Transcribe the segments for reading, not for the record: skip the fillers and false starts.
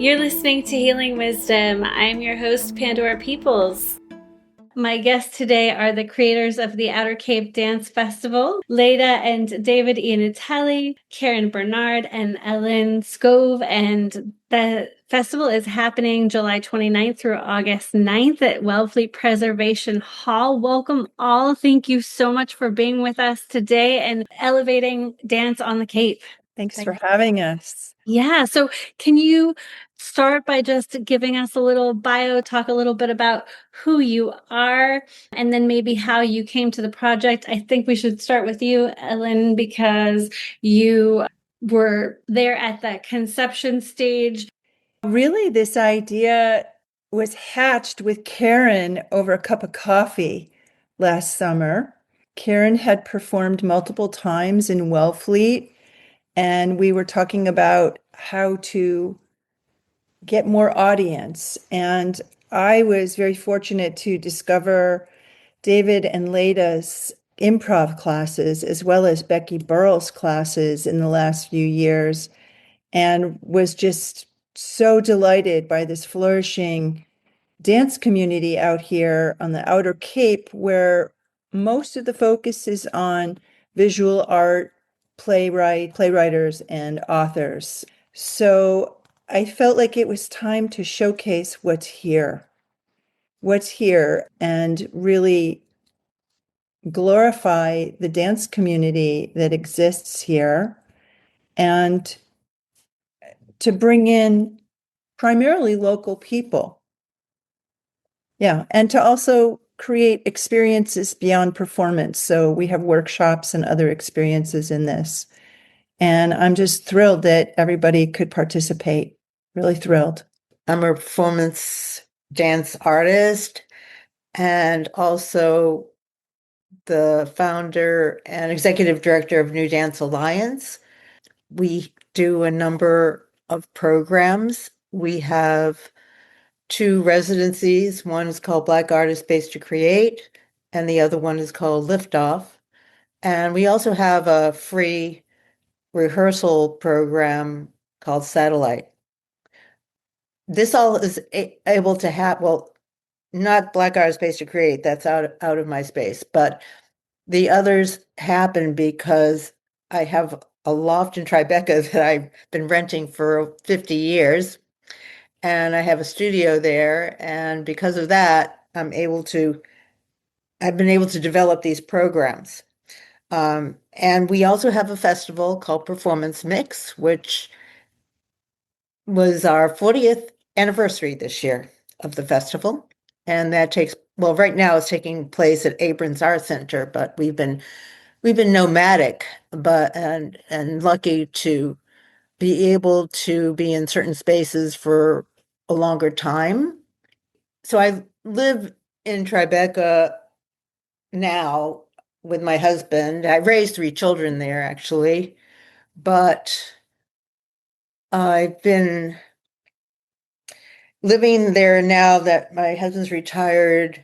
You're listening to Healing Wisdom. I'm your host, Pandora Peoples. My guests today are the creators of the Outer Cape Dance Festival, Leda and David Iannitelli, Karen Bernard, and Ellen Scove. And the festival is happening July 29th through August 9th at Wellfleet Preservation Hall. Welcome all. Thank you so much for being with us today and elevating dance on the Cape. Thanks for having us. Yeah. So can you start by just giving us a little bio, talk a little bit about who you are, and then maybe how you came to the project? I think we should start with you, Ellen, because you were there at the conception stage. Really, this idea was hatched with Karen over a cup of coffee last summer. Karen had performed multiple times in Wellfleet, and we were talking about how to get more audience. And I was very fortunate to discover David and Leda's improv classes, as well as Becky Burrell's classes in the last few years, and was just so delighted by this flourishing dance community out here on the Outer Cape, where most of the focus is on visual art, playwriters, and authors. So I felt like it was time to showcase what's here, and really glorify the dance community that exists here, and to bring in primarily local people. Yeah, and to also create experiences beyond performance. So we have workshops and other experiences in this. And I'm just thrilled that everybody could participate. Really thrilled. I'm a performance dance artist and also the founder and executive director of New Dance Alliance. We do a number of programs. We have 2 residencies. One is called Black Artist Space to Create, and the other one is called Liftoff. And we also have a free rehearsal program called Satellite. This all is able to have, well, not Black Artist Space to Create, that's out of my space, but the others happen because I have a loft in Tribeca that I've been renting for 50 years, and I have a studio there, and because of that, I've been able to develop these programs. And we also have a festival called Performance Mix, which was our 40th anniversary this year of the festival. And that right now it's taking place at Abrams Art Center, but we've been nomadic, and lucky to be able to be in certain spaces for a longer time. So I live in Tribeca now with my husband. I raised 3 children there, actually, but I've been living there now that my husband's retired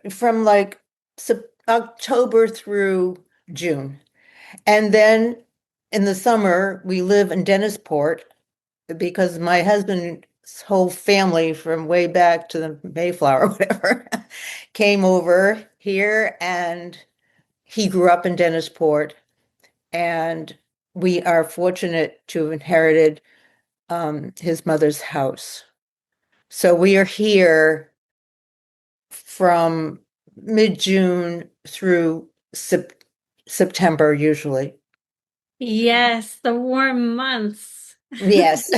from like October through June. And then in the summer, we live in Dennisport because my husband's whole family from way back to the Mayflower or whatever came over here, and he grew up in Dennisport, and we are fortunate to have inherited his mother's house. So we are here from mid-June through September usually. Yes, the warm months. Yes.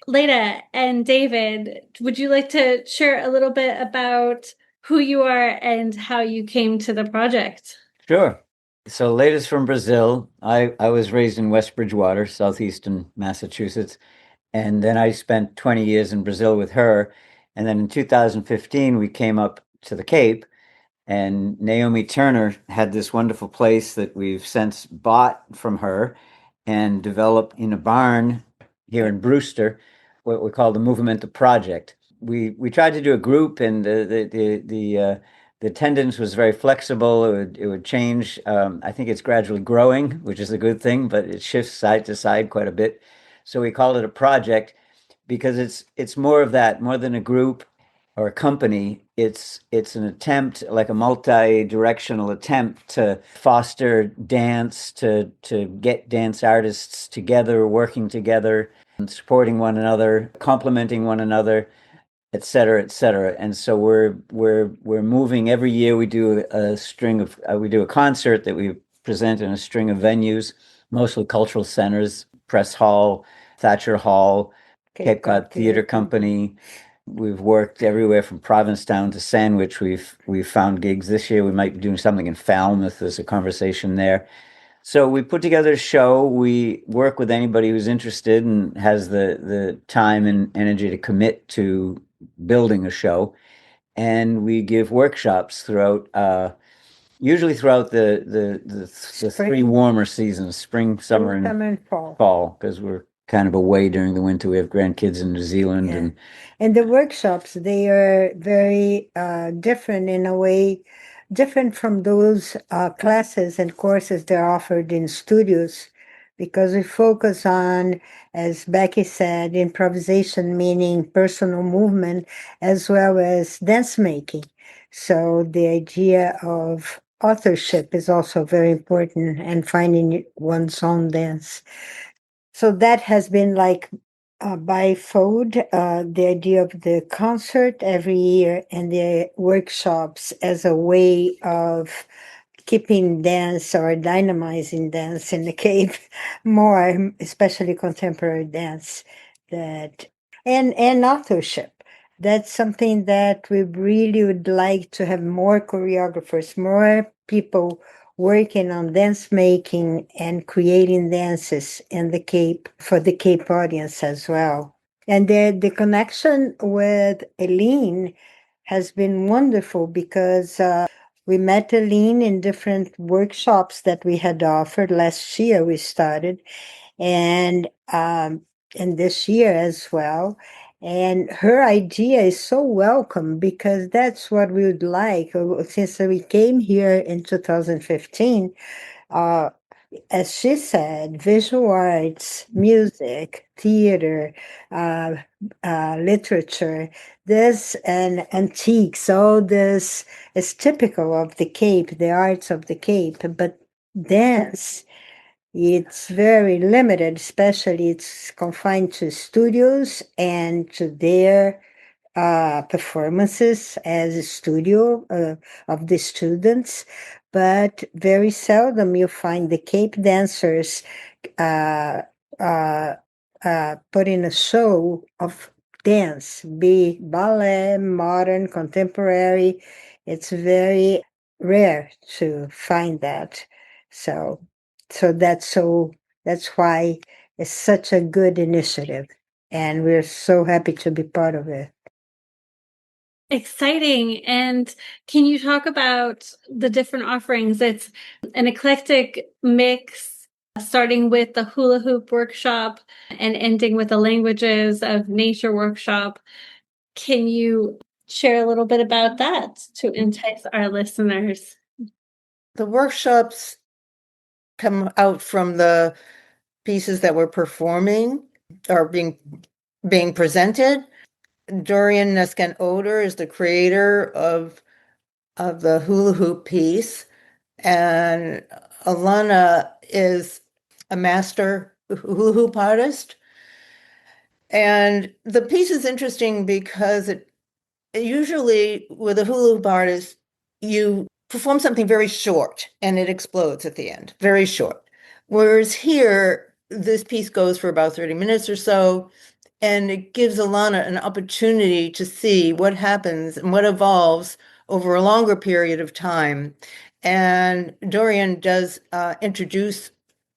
Leda and David, would you like to share a little bit about who you are and how you came to the project? Sure. So Leda's from Brazil. I was raised in West Bridgewater, southeastern Massachusetts. And then I spent 20 years in Brazil with her. And then in 2015, we came up to the Cape, and Naomi Turner had this wonderful place that we've since bought from her and developed in a barn here in Brewster, what we call the Movimento Project. We tried to do a group, and the attendance was very flexible. It would change. I think it's gradually growing, which is a good thing, but it shifts side to side quite a bit. So we called it a project because it's more of that, more than a group or a company. It's an attempt, like a multi-directional attempt to foster dance, to get dance artists together, working together, and supporting one another, complementing one another, et cetera, et cetera. And so we're moving every year. We do a string of we do a concert that we present in a string of venues, mostly cultural centers, Press Hall, Thatcher Hall, Cape Cod Theatre Company. We've worked everywhere from Provincetown to Sandwich. We've found gigs this year. We might be doing something in Falmouth. There's a conversation there. So we put together a show. We work with anybody who's interested and has the time and energy to commit to building a show. And we give workshops throughout, usually throughout the three warmer seasons, spring, summer, and fall, because we're kind of away during the winter. We have grandkids in New Zealand. Yeah. And And the workshops, they are very different in a way, different from those classes and courses that are offered in studios, because we focus on, as Becky said, improvisation, meaning personal movement, as well as dance making. So the idea of authorship is also very important, and finding one's own dance. So that has been like bifold, the idea of the concert every year and the workshops as a way of keeping dance or dynamizing dance in the Cape more, especially contemporary dance. That and authorship. That's something that we really would like to have more choreographers, more people working on dance making and creating dances in the Cape for the Cape audience as well. And the connection with Eileen has been wonderful because we met Eileen in different workshops that we had offered. Last year we started, and this year as well. And her idea is so welcome because that's what we would like. Since we came here in 2015, as she said, visual arts, music, theater, literature, this and antiques, all this is typical of the Cape, the arts of the Cape, but dance, it's very limited, especially it's confined to studios and to their performances as a studio of the students, but very seldom you find the Cape dancers uh, uh, putting a show of dance, be ballet, modern, contemporary. It's very rare to find that. So that's why it's such a good initiative, and we're so happy to be part of it. Exciting. And can you talk about the different offerings? It's an eclectic mix, starting with the hula hoop workshop and ending with the languages of nature workshop. Can you share a little bit about that to entice our listeners? The workshops come out from the pieces that we're performing or being presented. Dorian Nesken Oder is the creator of the hula hoop piece, and Alana is a master hula hoop artist. And the piece is interesting because it usually with a hula hoop artist, you perform something very short and it explodes at the end, very short. Whereas here, this piece goes for about 30 minutes or so, and it gives Alana an opportunity to see what happens and what evolves over a longer period of time. And Dorian does introduce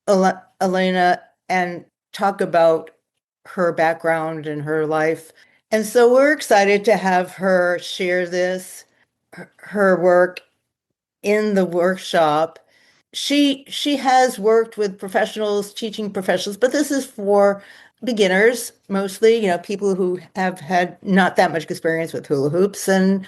Elena and talk about her background and her life. And so we're excited to have her share her work in the workshop. She has worked with professionals, teaching professionals, but this is for beginners, mostly, people who have had not that much experience with hula hoops. And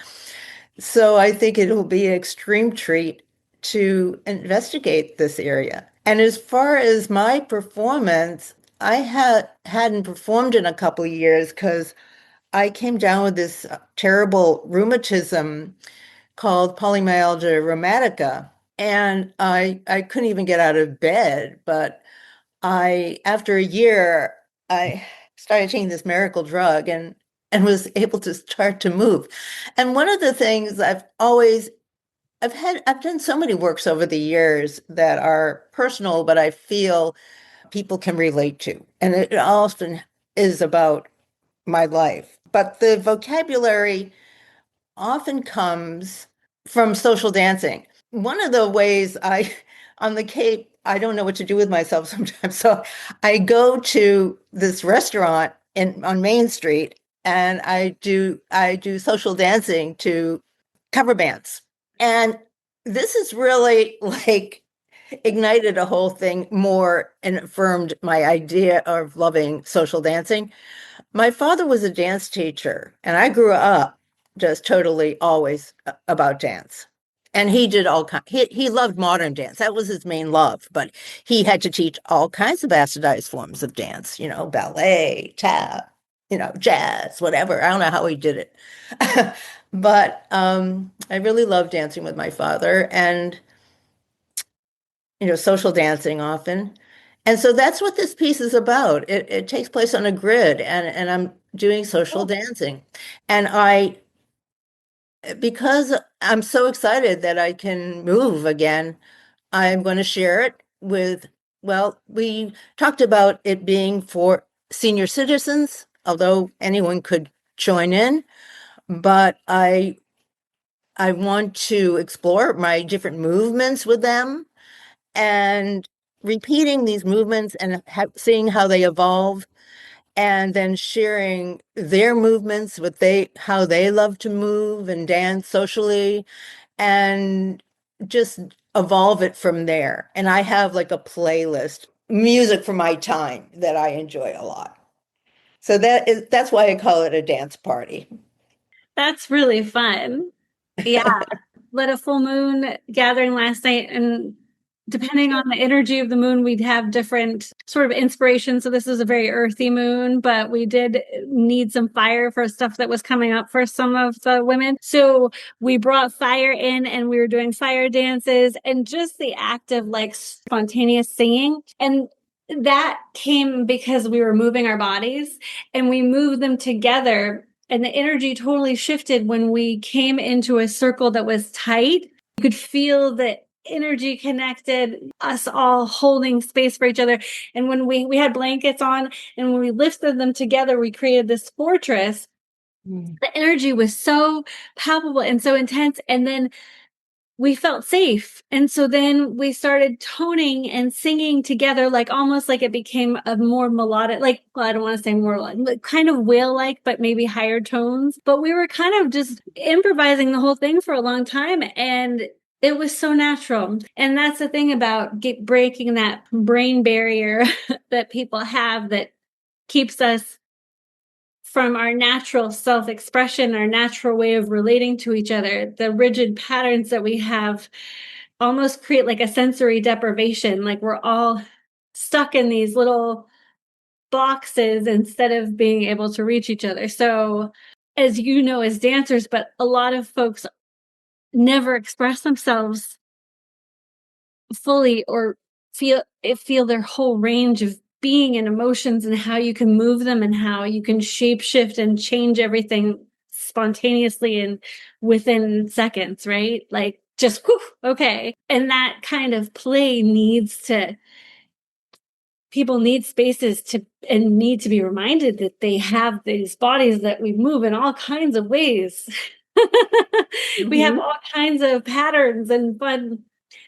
so I think it will be an extreme treat to investigate this area. And as far as my performance, hadn't performed in a couple of years because I came down with this terrible rheumatism called polymyalgia rheumatica, and I couldn't even get out of bed. But after a year, I started taking this miracle drug and was able to start to move. And one of the things I've done so many works over the years that are personal, but I feel people can relate to. And it often is about my life. But the vocabulary often comes from social dancing. One of the ways on the Cape, I don't know what to do with myself sometimes. So I go to this restaurant on Main Street and I do social dancing to cover bands. And this has really like ignited a whole thing more and affirmed my idea of loving social dancing. My father was a dance teacher, and I grew up just totally always about dance. And he did all kinds, he loved modern dance. That was his main love, but he had to teach all kinds of bastardized forms of dance, ballet, tap, jazz, whatever. I don't know how he did it. But I really loved dancing with my father and, social dancing often. And so that's what this piece is about. It takes place on a grid and I'm doing social dancing. And because I'm so excited that I can move again, I'm going to share it well, we talked about it being for senior citizens, although anyone could join in, but I want to explore my different movements with them and repeating these movements and seeing how they evolve and then sharing their movements with how they love to move and dance socially and just evolve it from there. And I have like a playlist, music for my time that I enjoy a lot. So that's why I call it a dance party. That's really fun. Yeah. Lit a full moon gathering last night, and depending on the energy of the moon, we'd have different sort of inspiration. So this is a very earthy moon, but we did need some fire for stuff that was coming up for some of the women. So we brought fire in and we were doing fire dances and just the act of like spontaneous singing. And that came because we were moving our bodies and we moved them together. And the energy totally shifted when we came into a circle that was tight. You could feel the energy connected, us all holding space for each other. And when we had blankets on and when we lifted them together, we created this fortress. The energy was so palpable and so intense. And then we felt safe. And so then we started toning and singing together, like almost like it became a more melodic, like, well, I don't want to say more like kind of whale-like, but maybe higher tones. But we were kind of just improvising the whole thing for a long time. And it was so natural. And that's the thing about breaking that brain barrier that people have that keeps us from our natural self-expression, our natural way of relating to each other. The rigid patterns that we have almost create like a sensory deprivation. Like we're all stuck in these little boxes instead of being able to reach each other. So as you know, as dancers, but a lot of folks never express themselves fully or feel their whole range of being and emotions and how you can move them and how you can shape shift and change everything spontaneously and within seconds, right? Like just whew, okay. And that kind of play people need spaces and need to be reminded that they have these bodies that we move in all kinds of ways. We have all kinds of patterns and fun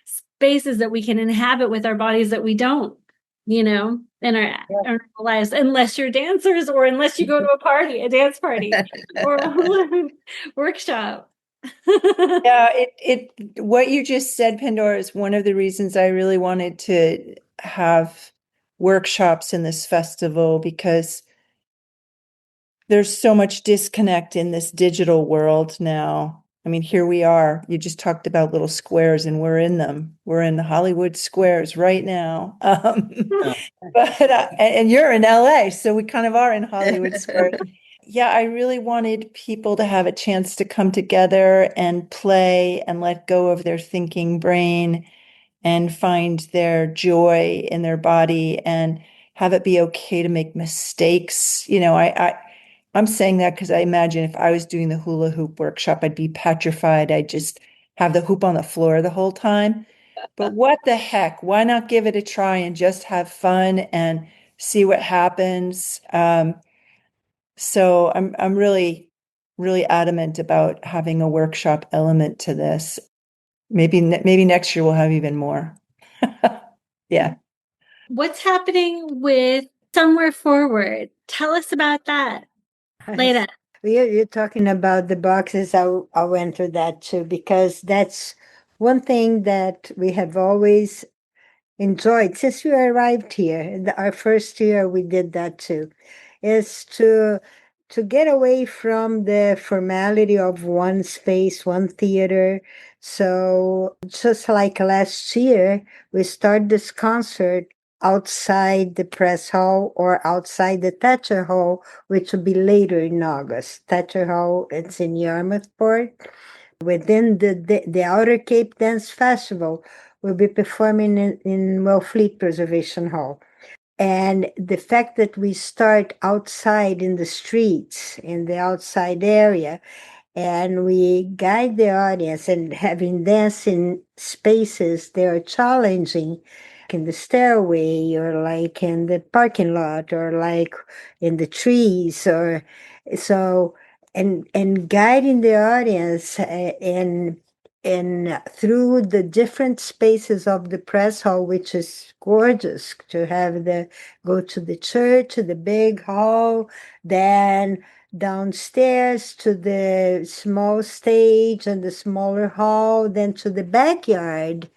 spaces that we can inhabit with our bodies that we don't, in our lives, unless you're dancers or unless you go to a dance party or a workshop. Yeah, what you just said, Pandora, is one of the reasons I really wanted to have workshops in this festival, because there's so much disconnect in this digital world now. I mean, here we are. You just talked about little squares and we're in them. We're in the Hollywood squares right now. And you're in LA, so we kind of are in Hollywood squares. Yeah, I really wanted people to have a chance to come together and play and let go of their thinking brain and find their joy in their body and have it be okay to make mistakes. I'm saying that because I imagine if I was doing the hula hoop workshop, I'd be petrified. I'd just have the hoop on the floor the whole time. But what the heck? Why not give it a try and just have fun and see what happens? So I'm really, really adamant about having a workshop element to this. Maybe next year we'll have even more. Yeah. What's happening with Somewhere Forward? Tell us about that, Leda. You're talking about the boxes. I'll enter that too, because that's one thing that we have always enjoyed since we arrived here. Our first year, we did that too, is to get away from the formality of one space, one theater. So just like last year, we started this concert outside the press hall or outside the Thatcher Hall, which will be later in August. Thatcher Hall, it's in Yarmouthport. Within the Outer Cape Dance Festival, we'll be performing in Wellfleet Preservation Hall. And the fact that we start outside in the streets, in the outside area, and we guide the audience and having dance in spaces that are challenging, like in the stairway or like in the parking lot or like in the trees or so, and guiding the audience and through the different spaces of the press hall, which is gorgeous to have go to the church, to the big hall, then downstairs to the small stage and the smaller hall, then to the backyard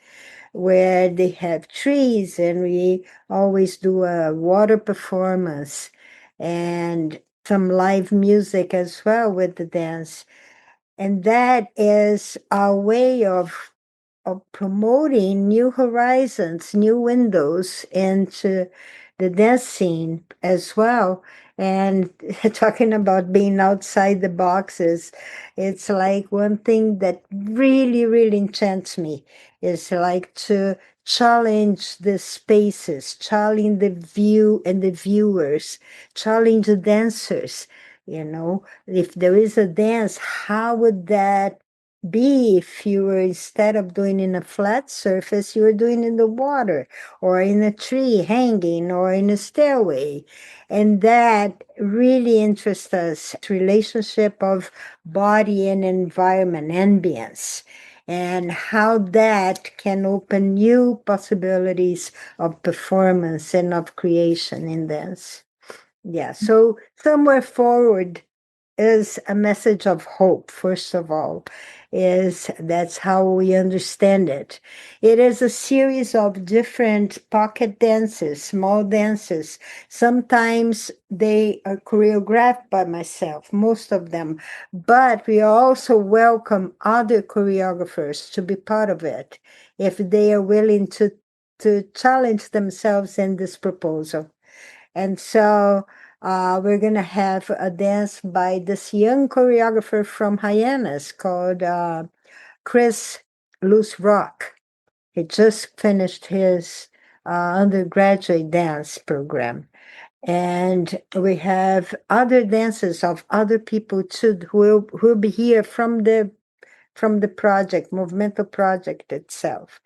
where they have trees, and we always do a water performance and some live music as well with the dance. And that is our way of promoting new horizons, new windows into the dance scene as well. And talking about being outside the boxes, it's like one thing that really, really enchants me is like to challenge the spaces, challenge the view and the viewers, challenge the dancers. If there is a dance, how would that be if you were, instead of doing in a flat surface, you were doing in the water or in a tree hanging or in a stairway? And that really interests us, relationship of body and environment, ambience, and how that can open new possibilities of performance and of creation in dance. Yeah, so Somewhere Forward is a message of hope, first of all. That's how we understand it. It is a series of different pocket dances, small dances. Sometimes they are choreographed by myself, most of them, but we also welcome other choreographers to be part of it if they are willing to challenge themselves in this proposal. And so we're going to have a dance by this young choreographer from Hyannis called Chris Loose Rock. He just finished his undergraduate dance program. And we have other dances of other people too who will be here from the project, Movimental Project itself.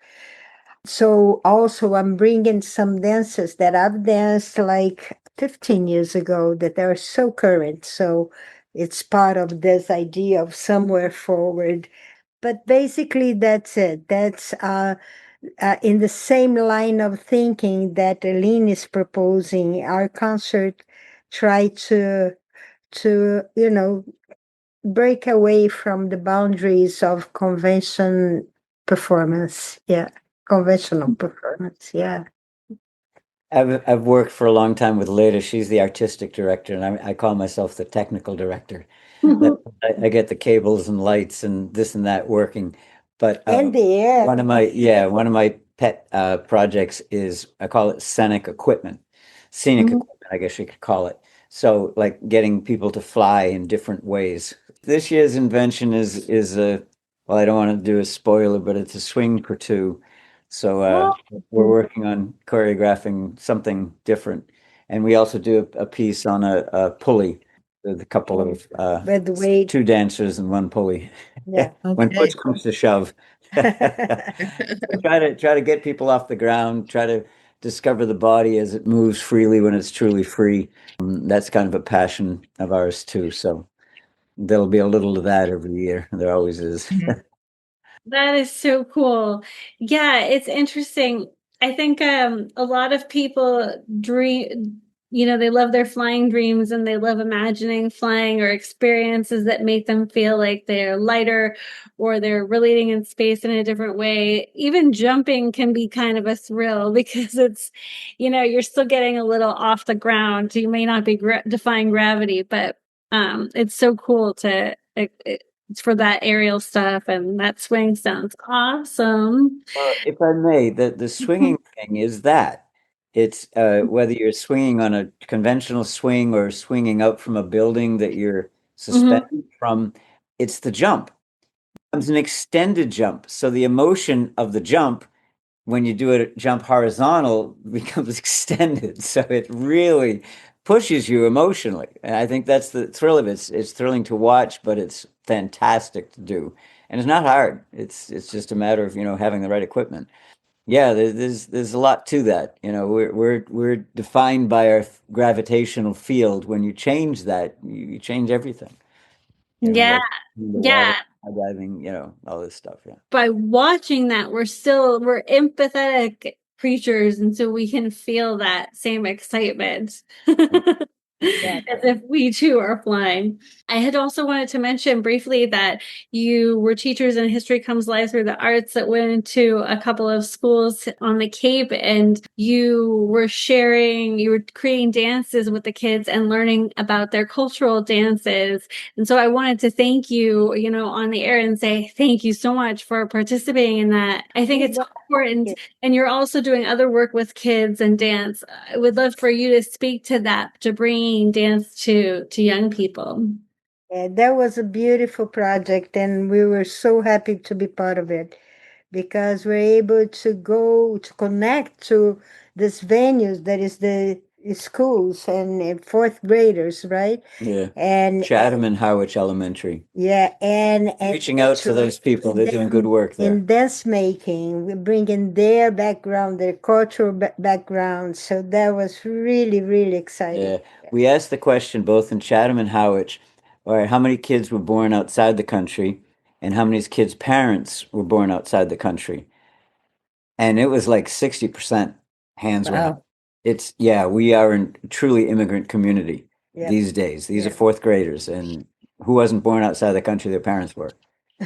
So also I'm bringing some dances that I've danced like 15 years ago that are so current. So it's part of this idea of Somewhere Forward. But basically that's it. That's in the same line of thinking that Aline is proposing. Our concert try to break away from the boundaries of conventional performance. Yeah. I've worked for a long time with Leda. She's the artistic director, and I call myself the technical director. That I get the cables and lights and this and that working. But And the air. one of my pet projects is I call it scenic Mhm. equipment, I guess you could call it. So like getting people to fly in different ways. This year's invention is a well, I don't want to do a spoiler, but it's a swing for two. So we're working on choreographing something different, and we also do a piece on a pulley with a couple of By the way, two dancers and one pulley. yeah. When Okay. push comes to shove. Try to get people off the ground, try to discover the body as it moves freely when it's truly free. That's kind of a passion of ours too. So there'll be a little of that every year. There always is. Mhm. That is so cool. Yeah, it's interesting. I think a lot of people dream, they love their flying dreams and they love imagining flying or experiences that make them feel like they're lighter or they're relating in space in a different way. Even jumping can be kind of a thrill because you're still getting a little off the ground. You may not be defying gravity, but it's so cool to it's for that aerial stuff, and that swing sounds awesome. Well, if I may, the swinging thing is that it's whether you're swinging on a conventional swing or swinging up from a building that you're Mhm. suspended from, it's the jump. It's an extended jump. So the emotion of the jump when you do a jump horizontal becomes extended. So it really pushes you emotionally. And I think that's the thrill of it. It's thrilling to watch, but it's fantastic to do. And it's not hard. It's just a matter of, having the right equipment. Yeah, there's a lot to that. We're defined by our gravitational field. When you change that, you change everything. Yeah, Like the water, yeah. diving, all this stuff. Yeah. By watching that, we're empathetic creatures, and so we can feel that same excitement. Yeah. As if we too are flying. I had also wanted to mention briefly that you were teachers in History Comes Alive Through the Arts that went into a couple of schools on the Cape, and you were creating dances with the kids and learning about their cultural dances. And so I wanted to thank you, on the air and say thank you so much for participating in that. I think it's important. And you're also doing other work with kids and dance. I would love for you to speak to that, to bringing dance to young people. Yeah, that was a beautiful project, and we were so happy to be part of it because we're able to go to connect to these venues that is the schools and fourth graders, right? Yeah. And Chatham and Harwich Elementary. yeah, and Reaching out to those people, they're doing good work there. in dance making, we bring in their background, their cultural background. So that was really, really exciting. Yeah. We asked the question both in Chatham and Harwich, all right, how many kids were born outside the country and how many kids' parents were born outside the country? And it was like 60% hands went up. Wow. We are a truly immigrant community Yeah. these days. These Yeah. are fourth graders, and who wasn't born outside the country, their parents were.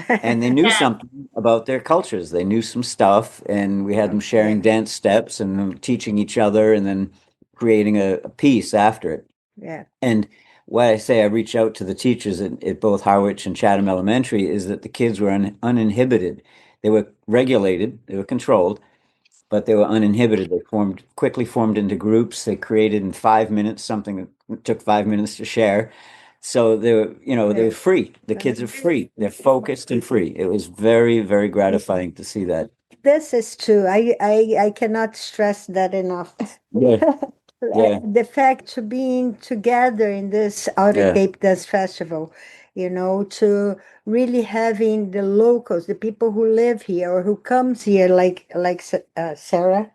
And they knew something about their cultures. They knew some stuff, and we had them sharing dance steps and them teaching each other and then creating a piece after it. Yeah. And why I say I reach out to the teachers at both Harwich and Chatham Elementary is that the kids were uninhibited. They were regulated, they were controlled, but they were uninhibited. They quickly formed into groups. They created in 5 minutes something that took 5 minutes to share. So they were free. The kids are free. They're focused and free. It was very, very gratifying to see that. This is true. I cannot stress that enough. Yeah. Yeah. The fact to being together in this Outer Yeah. Cape Dance Festival, to really having the locals, the people who live here or who comes here, like Sarah,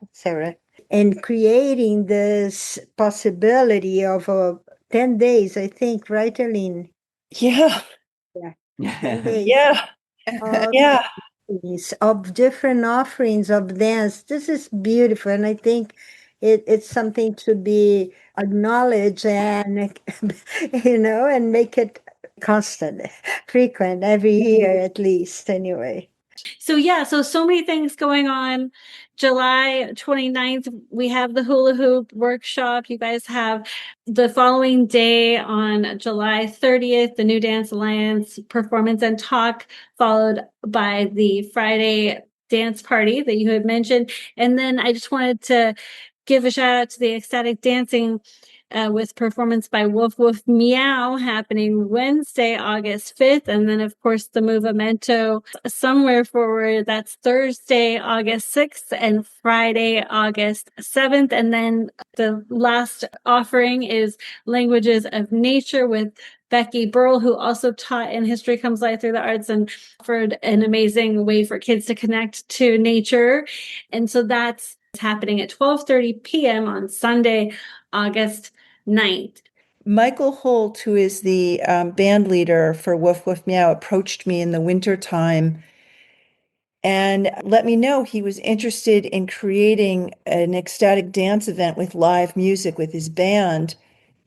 and creating this possibility of 10 days, I think, right, Aline? Yeah. 10 days Yeah. of Yeah. of different offerings of dance. This is beautiful, and I think it's something to be acknowledged and and make it constant, frequent every year at least. Anyway, So many things going on. July 29th, we have the hula hoop workshop. You guys have the following day on July 30th, the New Dance Alliance performance and talk, followed by the Friday dance party that you had mentioned. And then I just wanted to give a shout out to the ecstatic dancing with performance by Wolf Wolf Meow happening Wednesday, August 5th. And then, of course, the Movimento somewhere forward. That's Thursday, August 6th and Friday, August 7th. And then the last offering is Languages of Nature with Becky Burrell, who also taught in History Comes Life Through the Arts and offered an amazing way for kids to connect to nature. And so that's happening at 12:30 p.m. on Sunday, August 9th. Michael Holt, who is the band leader for Woof Woof Meow, approached me in the wintertime and let me know he was interested in creating an ecstatic dance event with live music with his band.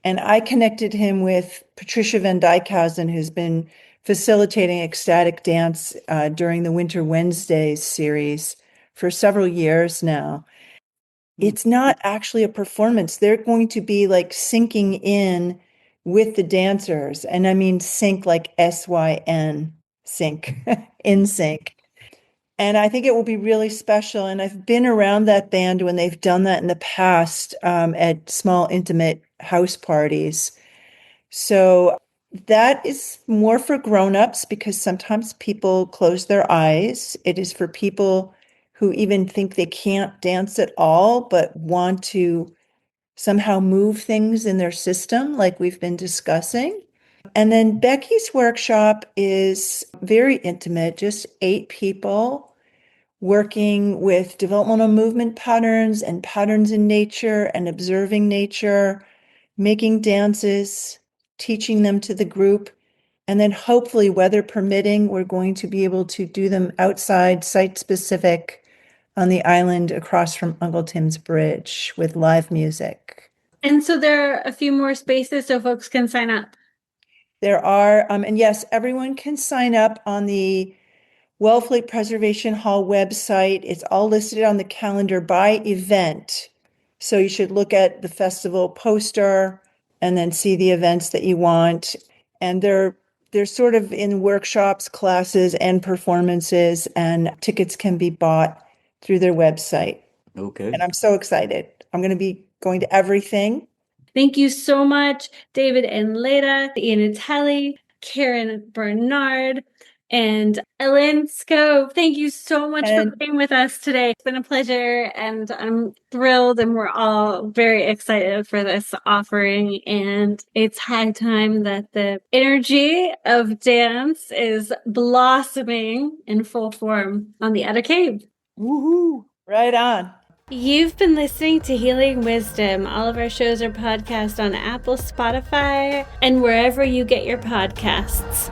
And I connected him with Patricia Van Dijkhuizen, who's been facilitating ecstatic dance during the Winter Wednesdays series for several years now. It's not actually a performance. They're going to be like syncing in with the dancers. And I mean sync like SYN, sync, in sync. And I think it will be really special. And I've been around that band when they've done that in the past at small, intimate house parties. So that is more for grown-ups because sometimes people close their eyes. It is for people who even think they can't dance at all, but want to somehow move things in their system, like we've been discussing. And then Becky's workshop is very intimate, just 8 people working with developmental movement patterns and patterns in nature and observing nature, making dances, teaching them to the group. And then hopefully, weather permitting, we're going to be able to do them outside, site-specific, on the island across from Uncle Tim's Bridge with live music. And so there are a few more spaces so folks can sign up. There are, and yes, everyone can sign up on the Wellfleet Preservation Hall website. It's all listed on the calendar by event. So you should look at the festival poster and then see the events that you want. And they're sort of in workshops, classes, and performances, and tickets can be bought through their website. Okay. And I'm so excited. I'm going to be going to everything. Thank you so much, David and Leda, Ian Atelli, Karen Bernard, and Ellen Scope. Thank you so much for being with us today. It's been a pleasure, and I'm thrilled, and we're all very excited for this offering. And it's high time that the energy of dance is blossoming in full form on the Outer Cave. Woohoo! Right on. You've been listening to Healing Wisdom. All of our shows are podcast on Apple, Spotify, and wherever you get your podcasts.